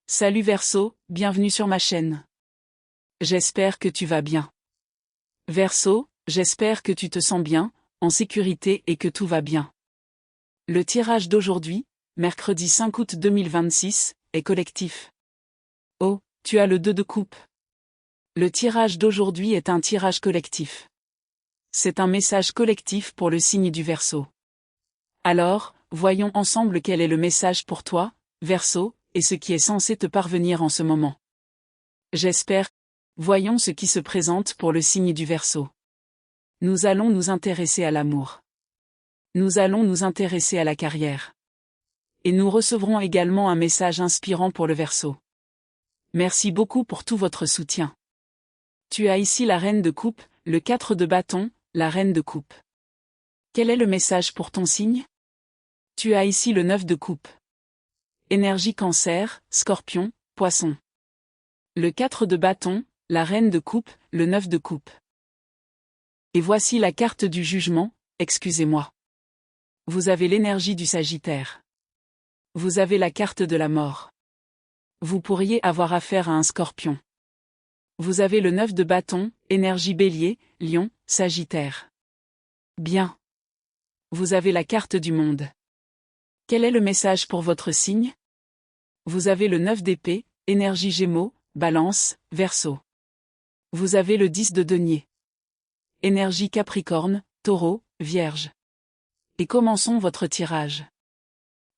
Salut Verseau, bienvenue sur ma chaîne. J'espère que tu vas bien. Verseau, j'espère que tu te sens bien, en sécurité et que tout va bien. Le tirage d'aujourd'hui, mercredi 5 août 2026, est collectif. Oh, tu as le 2 de coupe. Le tirage d'aujourd'hui est un tirage collectif. C'est un message collectif pour le signe du Verseau. Alors, voyons ensemble quel est le message pour toi, Verseau, et ce qui est censé te parvenir en ce moment. J'espère. Voyons ce qui se présente pour le signe du Verseau. Nous allons nous intéresser à l'amour. Nous allons nous intéresser à la carrière. Et nous recevrons également un message inspirant pour le Verseau. Merci beaucoup pour tout votre soutien. Tu as ici la reine de coupe, le 4 de bâton, la reine de coupe. Quel est le message pour ton signe? Tu as ici le 9 de coupe. Énergie Cancer, Scorpion, Poisson. Le 4 de bâton, la reine de coupe, le 9 de coupe. Et voici la carte du jugement, excusez-moi. Vous avez l'énergie du Sagittaire. Vous avez la carte de la mort. Vous pourriez avoir affaire à un Scorpion. Vous avez le 9 de bâton, énergie Bélier, Lion, Sagittaire. Bien. Vous avez la carte du monde. Quel est le message pour votre signe? Vous avez le 9 d'épée, énergie Gémeaux, Balance, Verseau. Vous avez le 10 de denier. Énergie Capricorne, Taureau, Vierge. Et commençons votre tirage.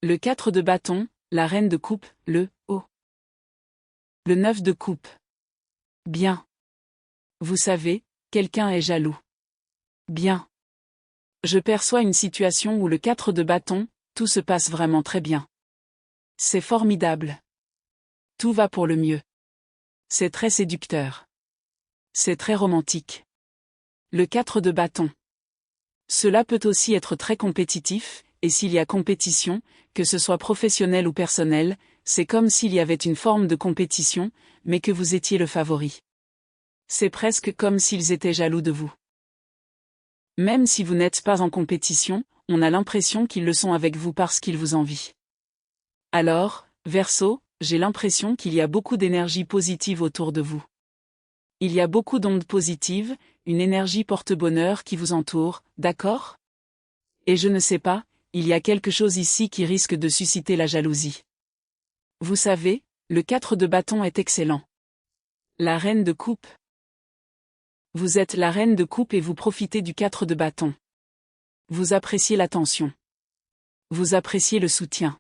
Le 4 de bâton, la reine de coupe, le haut. Le 9 de coupe. Bien. Vous savez, quelqu'un est jaloux. Bien. Je perçois une situation où le 4 de bâton, tout se passe vraiment très bien. C'est formidable. Tout va pour le mieux. C'est très séducteur. C'est très romantique. Le 4 de bâton. Cela peut aussi être très compétitif, et s'il y a compétition, que ce soit professionnel ou personnel, c'est comme s'il y avait une forme de compétition, mais que vous étiez le favori. C'est presque comme s'ils étaient jaloux de vous. Même si vous n'êtes pas en compétition, on a l'impression qu'ils le sont avec vous parce qu'ils vous envient. Alors, Verseau, j'ai l'impression qu'il y a beaucoup d'énergie positive autour de vous. Il y a beaucoup d'ondes positives, une énergie porte-bonheur qui vous entoure, d'accord? Et je ne sais pas, il y a quelque chose ici qui risque de susciter la jalousie. Vous savez, le 4 de bâton est excellent. La reine de coupe. Vous êtes la reine de coupe et vous profitez du 4 de bâton. Vous appréciez l'attention. Vous appréciez le soutien.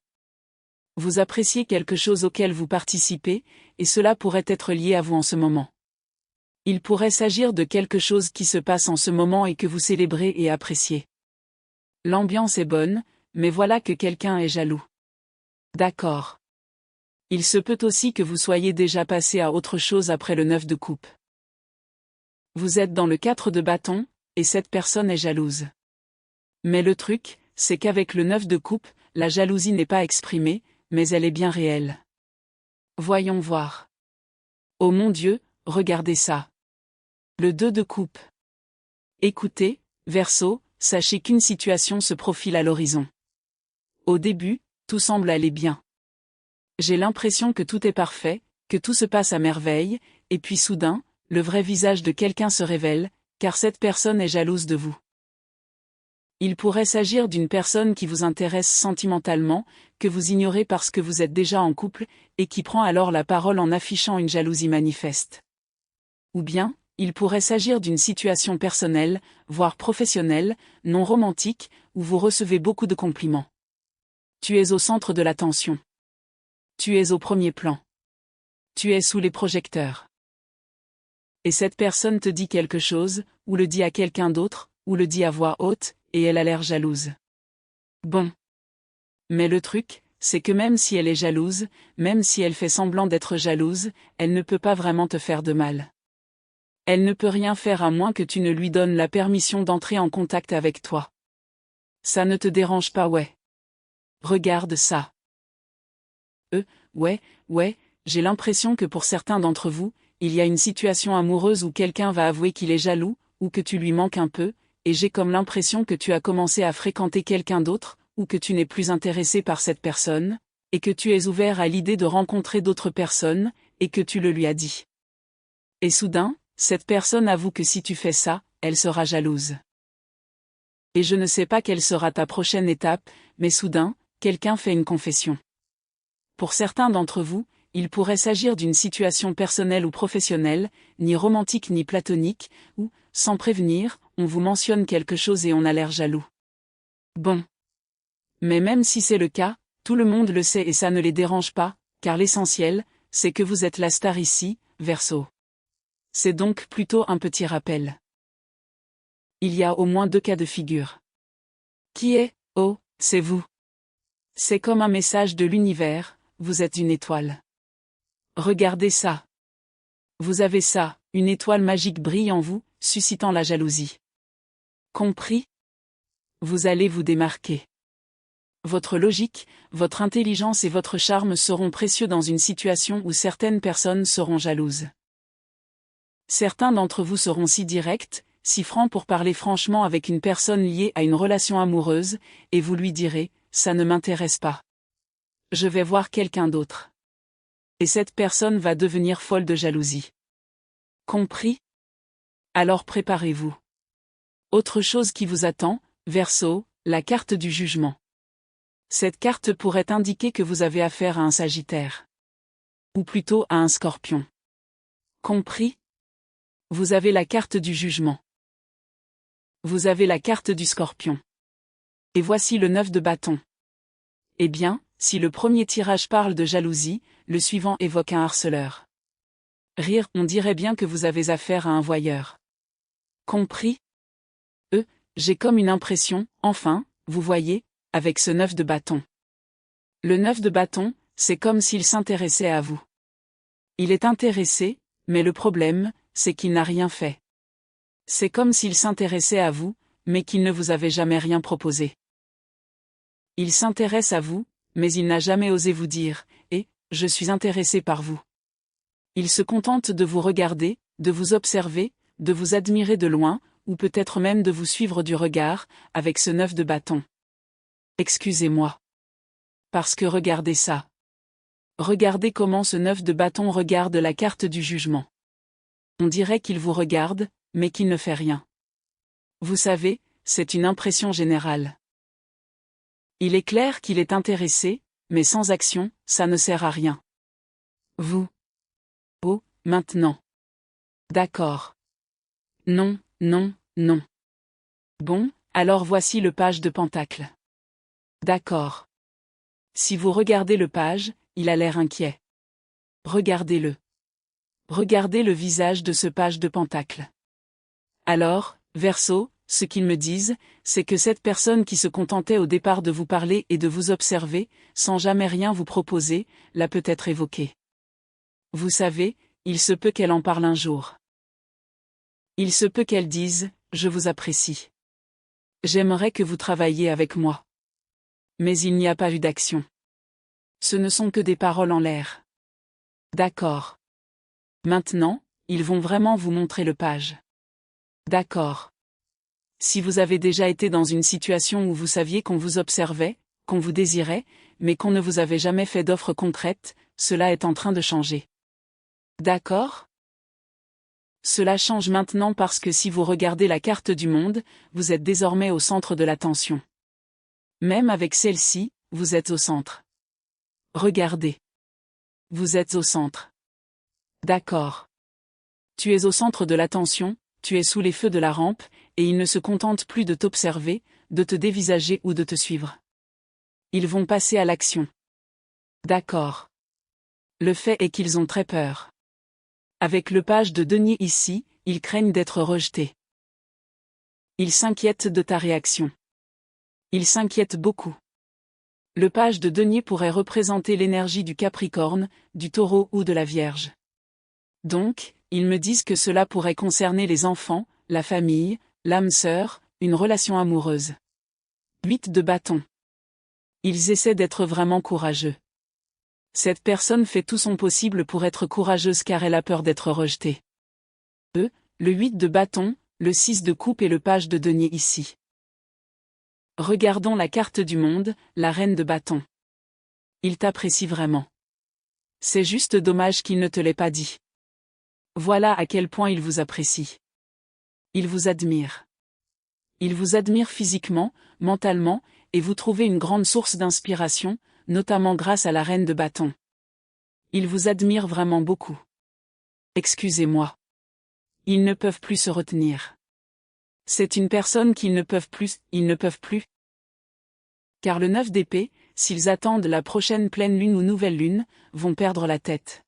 Vous appréciez quelque chose auquel vous participez, et cela pourrait être lié à vous en ce moment. Il pourrait s'agir de quelque chose qui se passe en ce moment et que vous célébrez et appréciez. L'ambiance est bonne, mais voilà que quelqu'un est jaloux. D'accord. Il se peut aussi que vous soyez déjà passé à autre chose après le 9 de coupe. Vous êtes dans le 4 de bâton, et cette personne est jalouse. Mais le truc, c'est qu'avec le 9 de coupe, la jalousie n'est pas exprimée, mais elle est bien réelle. Voyons voir. Oh mon Dieu, regardez ça. Le 2 de coupe. Écoutez, Verseau, sachez qu'une situation se profile à l'horizon. Au début, tout semble aller bien. J'ai l'impression que tout est parfait, que tout se passe à merveille, et puis soudain, le vrai visage de quelqu'un se révèle, car cette personne est jalouse de vous. Il pourrait s'agir d'une personne qui vous intéresse sentimentalement, que vous ignorez parce que vous êtes déjà en couple, et qui prend alors la parole en affichant une jalousie manifeste. Ou bien, il pourrait s'agir d'une situation personnelle, voire professionnelle, non romantique, où vous recevez beaucoup de compliments. Tu es au centre de l'attention. Tu es au premier plan. Tu es sous les projecteurs. Et cette personne te dit quelque chose, ou le dit à quelqu'un d'autre, ou le dit à voix haute, et elle a l'air jalouse. Bon. Mais le truc, c'est que même si elle est jalouse, même si elle fait semblant d'être jalouse, elle ne peut pas vraiment te faire de mal. Elle ne peut rien faire à moins que tu ne lui donnes la permission d'entrer en contact avec toi. Ça ne te dérange pas, ouais. Regarde ça. Ouais, j'ai l'impression que pour certains d'entre vous, il y a une situation amoureuse où quelqu'un va avouer qu'il est jaloux, ou que tu lui manques un peu, et j'ai comme l'impression que tu as commencé à fréquenter quelqu'un d'autre, ou que tu n'es plus intéressé par cette personne, et que tu es ouvert à l'idée de rencontrer d'autres personnes, et que tu le lui as dit. Et soudain, cette personne avoue que si tu fais ça, elle sera jalouse. Et je ne sais pas quelle sera ta prochaine étape, mais soudain, quelqu'un fait une confession. Pour certains d'entre vous, il pourrait s'agir d'une situation personnelle ou professionnelle, ni romantique ni platonique, où, sans prévenir, on vous mentionne quelque chose et on a l'air jaloux. Bon. Mais même si c'est le cas, tout le monde le sait et ça ne les dérange pas, car l'essentiel, c'est que vous êtes la star ici, Verseau. C'est donc plutôt un petit rappel. Il y a au moins 2 cas de figure. Qui est, oh, c'est vous. C'est comme un message de l'univers, vous êtes une étoile. Regardez ça. Vous avez ça, une étoile magique brille en vous, suscitant la jalousie. Compris? Vous allez vous démarquer. Votre logique, votre intelligence et votre charme seront précieux dans une situation où certaines personnes seront jalouses. Certains d'entre vous seront si directs, si francs pour parler franchement avec une personne liée à une relation amoureuse, et vous lui direz, ça ne m'intéresse pas. Je vais voir quelqu'un d'autre. Et cette personne va devenir folle de jalousie. Compris? Alors préparez-vous. Autre chose qui vous attend, Verseau, la carte du jugement. Cette carte pourrait indiquer que vous avez affaire à un Sagittaire. Ou plutôt à un Scorpion. Compris? Vous avez la carte du jugement. Vous avez la carte du Scorpion. Et voici le 9 de bâton. Eh bien, si le premier tirage parle de jalousie, le suivant évoque un harceleur. Rire, on dirait bien que vous avez affaire à un voyeur. Compris? J'ai comme une impression, enfin, vous voyez, avec ce 9 de bâton. Le 9 de bâton, c'est comme s'il s'intéressait à vous. Il est intéressé, mais le problème, c'est qu'il n'a rien fait. C'est comme s'il s'intéressait à vous, mais qu'il ne vous avait jamais rien proposé. Il s'intéresse à vous, mais il n'a jamais osé vous dire « je suis intéressé par vous ». Il se contente de vous regarder, de vous observer, de vous admirer de loin, ou peut-être même de vous suivre du regard, avec ce 9 de bâton. Excusez-moi. Parce que regardez ça. Regardez comment ce 9 de bâton regarde la carte du jugement. On dirait qu'il vous regarde, mais qu'il ne fait rien. Vous savez, c'est une impression générale. Il est clair qu'il est intéressé, mais sans action, ça ne sert à rien. Vous. Oh, maintenant. D'accord. Non, non, non. Bon, alors voici le page de Pentacle. D'accord. Si vous regardez le page, il a l'air inquiet. Regardez-le. Regardez le visage de ce page de Pentacle. Alors, Verseau, ce qu'ils me disent, c'est que cette personne qui se contentait au départ de vous parler et de vous observer, sans jamais rien vous proposer, l'a peut-être évoqué. Vous savez, il se peut qu'elle en parle un jour. Il se peut qu'elle dise, je vous apprécie. J'aimerais que vous travailliez avec moi. Mais il n'y a pas eu d'action. Ce ne sont que des paroles en l'air. D'accord. Maintenant, ils vont vraiment vous montrer le page. D'accord. Si vous avez déjà été dans une situation où vous saviez qu'on vous observait, qu'on vous désirait, mais qu'on ne vous avait jamais fait d'offre concrète, cela est en train de changer. D'accord? Cela change maintenant parce que si vous regardez la carte du monde, vous êtes désormais au centre de l'attention. Même avec celle-ci, vous êtes au centre. Regardez. Vous êtes au centre. D'accord. Tu es au centre de l'attention, tu es sous les feux de la rampe, et ils ne se contentent plus de t'observer, de te dévisager ou de te suivre. Ils vont passer à l'action. D'accord. Le fait est qu'ils ont très peur. Avec le page de denier ici, ils craignent d'être rejetés. Ils s'inquiètent de ta réaction. Ils s'inquiètent beaucoup. Le page de denier pourrait représenter l'énergie du Capricorne, du Taureau ou de la Vierge. Donc, ils me disent que cela pourrait concerner les enfants, la famille, l'âme sœur, une relation amoureuse. 8 de bâton. Ils essaient d'être vraiment courageux. Cette personne fait tout son possible pour être courageuse car elle a peur d'être rejetée. Le 8 de bâton, le 6 de coupe et le page de denier ici. Regardons la carte du monde, la reine de bâton. Il t'apprécie vraiment. C'est juste dommage qu'il ne te l'ait pas dit. Voilà à quel point il vous apprécie. Il vous admire. Il vous admire physiquement, mentalement, et vous trouvez une grande source d'inspiration, notamment grâce à la reine de bâton. Il vous admire vraiment beaucoup. Excusez-moi. Ils ne peuvent plus se retenir. C'est une personne qu'ils ne peuvent plus. Car le 9 d'épée, s'ils attendent la prochaine pleine lune ou nouvelle lune, vont perdre la tête.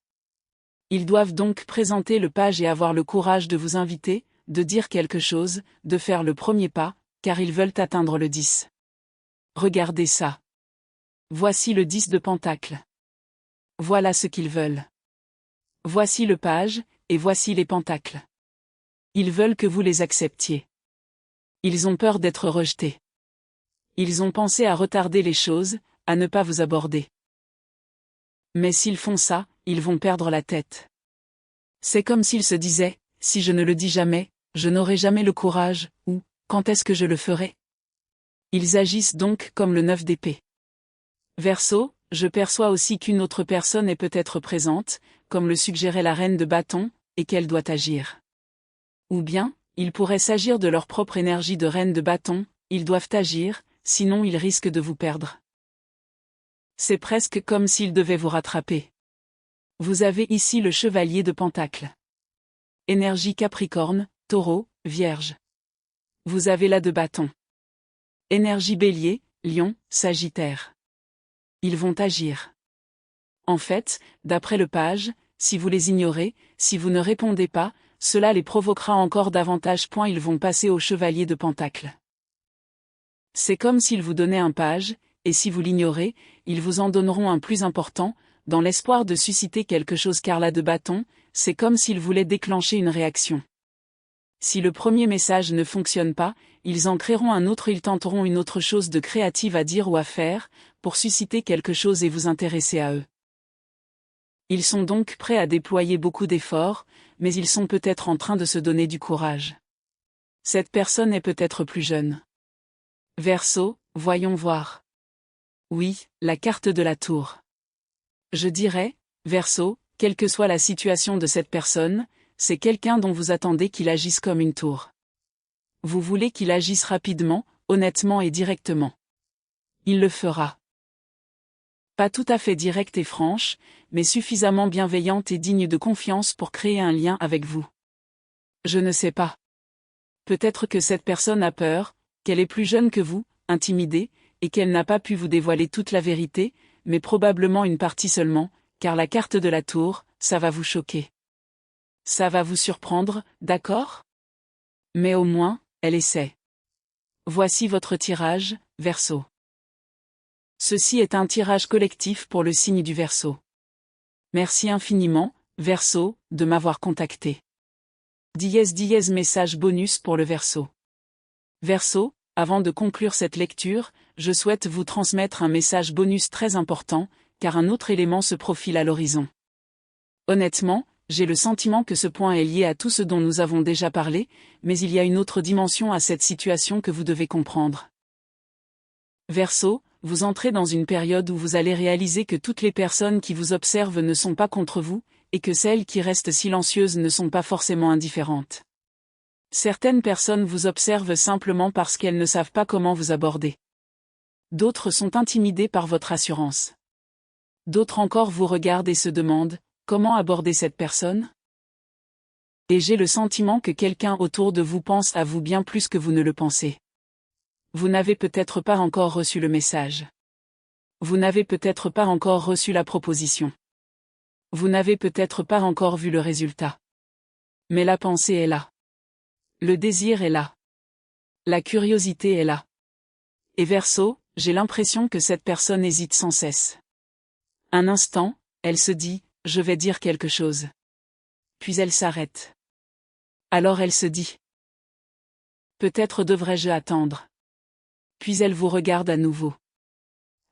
Ils doivent donc présenter le page et avoir le courage de vous inviter, de dire quelque chose, de faire le premier pas, car ils veulent atteindre le 10. Regardez ça. Voici le 10 de Pentacle. Voilà ce qu'ils veulent. Voici le page, et voici les pentacles. Ils veulent que vous les acceptiez. Ils ont peur d'être rejetés. Ils ont pensé à retarder les choses, à ne pas vous aborder. Mais s'ils font ça, ils vont perdre la tête. C'est comme s'ils se disaient, si je ne le dis jamais, je n'aurai jamais le courage, ou, quand est-ce que je le ferai? Ils agissent donc comme le 9 d'épée. Verseau, je perçois aussi qu'une autre personne est peut-être présente, comme le suggérait la reine de bâton, et qu'elle doit agir. Ou bien, il pourrait s'agir de leur propre énergie de reine de bâton, ils doivent agir, sinon ils risquent de vous perdre. C'est presque comme s'ils devaient vous rattraper. Vous avez ici le chevalier de Pentacle. Énergie Capricorne, Taureau, Vierge. Vous avez la de bâton. Énergie Bélier, Lion, Sagittaire. Ils vont agir. En fait, d'après le page, si vous les ignorez, si vous ne répondez pas, cela les provoquera encore davantage. Ils vont passer au chevalier de Pentacle. C'est comme s'ils vous donnaient un page, et si vous l'ignorez, ils vous en donneront un plus important, dans l'espoir de susciter quelque chose car la de bâton, c'est comme s'ils voulaient déclencher une réaction. Si le premier message ne fonctionne pas, ils en créeront un autre, ils tenteront une autre chose de créative à dire ou à faire, pour susciter quelque chose et vous intéresser à eux. Ils sont donc prêts à déployer beaucoup d'efforts, mais ils sont peut-être en train de se donner du courage. Cette personne est peut-être plus jeune. Verseau, voyons voir. Oui, la carte de la tour. Je dirais, Verseau, quelle que soit la situation de cette personne, c'est quelqu'un dont vous attendez qu'il agisse comme une tour. Vous voulez qu'il agisse rapidement, honnêtement et directement. Il le fera. Pas tout à fait directe et franche, mais suffisamment bienveillante et digne de confiance pour créer un lien avec vous. Je ne sais pas. Peut-être que cette personne a peur, qu'elle est plus jeune que vous, intimidée, et qu'elle n'a pas pu vous dévoiler toute la vérité, mais probablement une partie seulement, car la carte de la tour, ça va vous choquer. Ça va vous surprendre, d'accord? Mais au moins, elle essaie. Voici votre tirage, Verseau. Ceci est un tirage collectif pour le signe du Verseau. Merci infiniment, Verseau, de m'avoir contacté. _ message bonus pour le Verseau. Verseau, avant de conclure cette lecture, je souhaite vous transmettre un message bonus très important, car un autre élément se profile à l'horizon. Honnêtement, j'ai le sentiment que ce point est lié à tout ce dont nous avons déjà parlé, mais il y a une autre dimension à cette situation que vous devez comprendre. Verseau, vous entrez dans une période où vous allez réaliser que toutes les personnes qui vous observent ne sont pas contre vous, et que celles qui restent silencieuses ne sont pas forcément indifférentes. Certaines personnes vous observent simplement parce qu'elles ne savent pas comment vous aborder. D'autres sont intimidées par votre assurance. D'autres encore vous regardent et se demandent, comment aborder cette personne? Et j'ai le sentiment que quelqu'un autour de vous pense à vous bien plus que vous ne le pensez. Vous n'avez peut-être pas encore reçu le message. Vous n'avez peut-être pas encore reçu la proposition. Vous n'avez peut-être pas encore vu le résultat. Mais la pensée est là. Le désir est là. La curiosité est là. Et Verseau, j'ai l'impression que cette personne hésite sans cesse. Un instant, elle se dit, je vais dire quelque chose. Puis elle s'arrête. Alors elle se dit. Peut-être devrais-je attendre. Puis elle vous regarde à nouveau.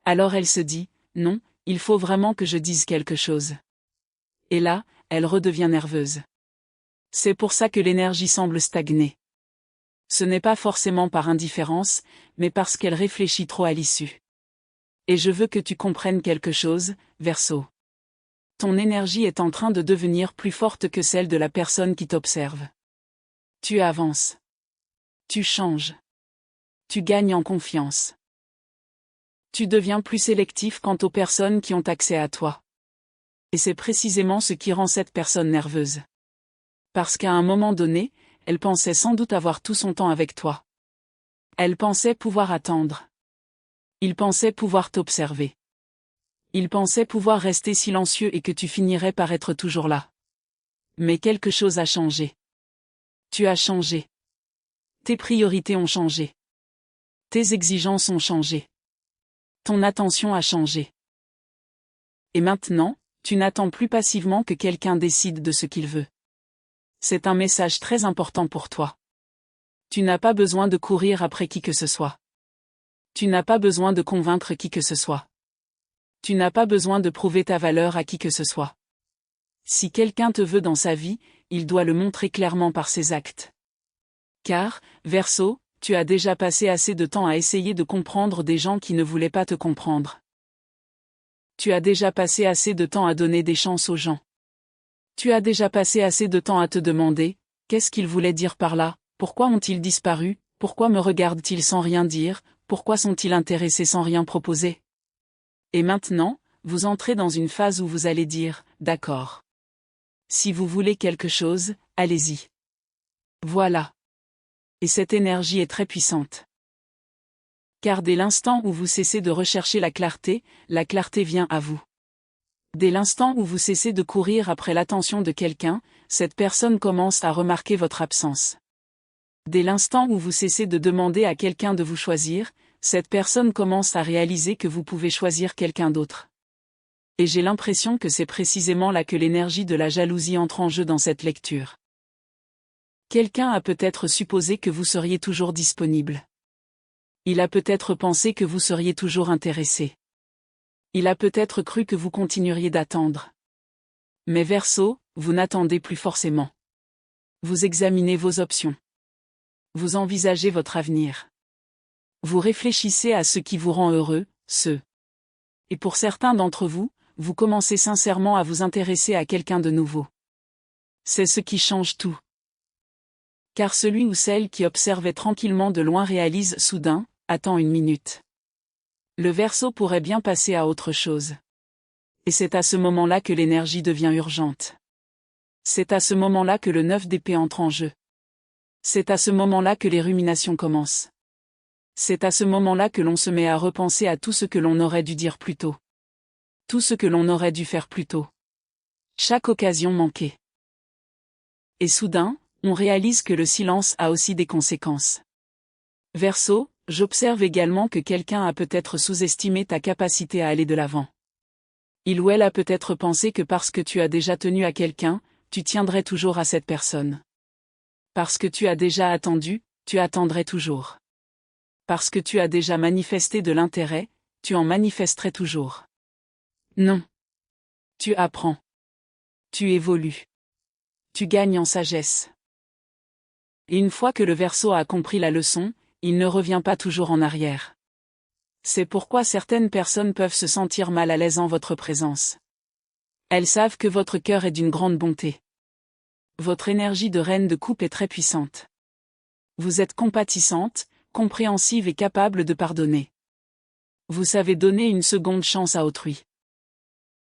Alors elle se dit, non, il faut vraiment que je dise quelque chose. Et là, elle redevient nerveuse. C'est pour ça que l'énergie semble stagner. Ce n'est pas forcément par indifférence, mais parce qu'elle réfléchit trop à l'issue. Et je veux que tu comprennes quelque chose, Verseau. Ton énergie est en train de devenir plus forte que celle de la personne qui t'observe. Tu avances. Tu changes. Tu gagnes en confiance. Tu deviens plus sélectif quant aux personnes qui ont accès à toi. Et c'est précisément ce qui rend cette personne nerveuse. Parce qu'à un moment donné, elle pensait sans doute avoir tout son temps avec toi. Elle pensait pouvoir attendre. Il pensait pouvoir t'observer. Il pensait pouvoir rester silencieux et que tu finirais par être toujours là. Mais quelque chose a changé. Tu as changé. Tes priorités ont changé. Tes exigences ont changé. Ton attention a changé. Et maintenant, tu n'attends plus passivement que quelqu'un décide de ce qu'il veut. C'est un message très important pour toi. Tu n'as pas besoin de courir après qui que ce soit. Tu n'as pas besoin de convaincre qui que ce soit. Tu n'as pas besoin de prouver ta valeur à qui que ce soit. Si quelqu'un te veut dans sa vie, il doit le montrer clairement par ses actes. Car, Verseau, tu as déjà passé assez de temps à essayer de comprendre des gens qui ne voulaient pas te comprendre. Tu as déjà passé assez de temps à donner des chances aux gens. Tu as déjà passé assez de temps à te demander, qu'est-ce qu'ils voulaient dire par là, pourquoi ont-ils disparu, pourquoi me regardent-ils sans rien dire, pourquoi sont-ils intéressés sans rien proposer? Et maintenant, vous entrez dans une phase où vous allez dire, d'accord. Si vous voulez quelque chose, allez-y. Voilà. Et cette énergie est très puissante. Car dès l'instant où vous cessez de rechercher la clarté vient à vous. Dès l'instant où vous cessez de courir après l'attention de quelqu'un, cette personne commence à remarquer votre absence. Dès l'instant où vous cessez de demander à quelqu'un de vous choisir, cette personne commence à réaliser que vous pouvez choisir quelqu'un d'autre. Et j'ai l'impression que c'est précisément là que l'énergie de la jalousie entre en jeu dans cette lecture. Quelqu'un a peut-être supposé que vous seriez toujours disponible. Il a peut-être pensé que vous seriez toujours intéressé. Il a peut-être cru que vous continueriez d'attendre. Mais Verseau, vous n'attendez plus forcément. Vous examinez vos options. Vous envisagez votre avenir. Vous réfléchissez à ce qui vous rend heureux, Et pour certains d'entre vous, vous commencez sincèrement à vous intéresser à quelqu'un de nouveau. C'est ce qui change tout. Car celui ou celle qui observait tranquillement de loin réalise soudain, attends une minute. Le Verseau pourrait bien passer à autre chose. Et c'est à ce moment-là que l'énergie devient urgente. C'est à ce moment-là que le 9 d'épée entre en jeu. C'est à ce moment-là que les ruminations commencent. C'est à ce moment-là que l'on se met à repenser à tout ce que l'on aurait dû dire plus tôt. Tout ce que l'on aurait dû faire plus tôt. Chaque occasion manquée. Et soudain, on réalise que le silence a aussi des conséquences. Verseau, j'observe également que quelqu'un a peut-être sous-estimé ta capacité à aller de l'avant. Il ou elle a peut-être pensé que parce que tu as déjà tenu à quelqu'un, tu tiendrais toujours à cette personne. Parce que tu as déjà attendu, tu attendrais toujours. Parce que tu as déjà manifesté de l'intérêt, tu en manifesterais toujours. Non. Tu apprends. Tu évolues. Tu gagnes en sagesse. Et une fois que le Verseau a compris la leçon, il ne revient pas toujours en arrière. C'est pourquoi certaines personnes peuvent se sentir mal à l'aise en votre présence. Elles savent que votre cœur est d'une grande bonté. Votre énergie de reine de coupe est très puissante. Vous êtes compatissante, compréhensive et capable de pardonner. Vous savez donner une seconde chance à autrui.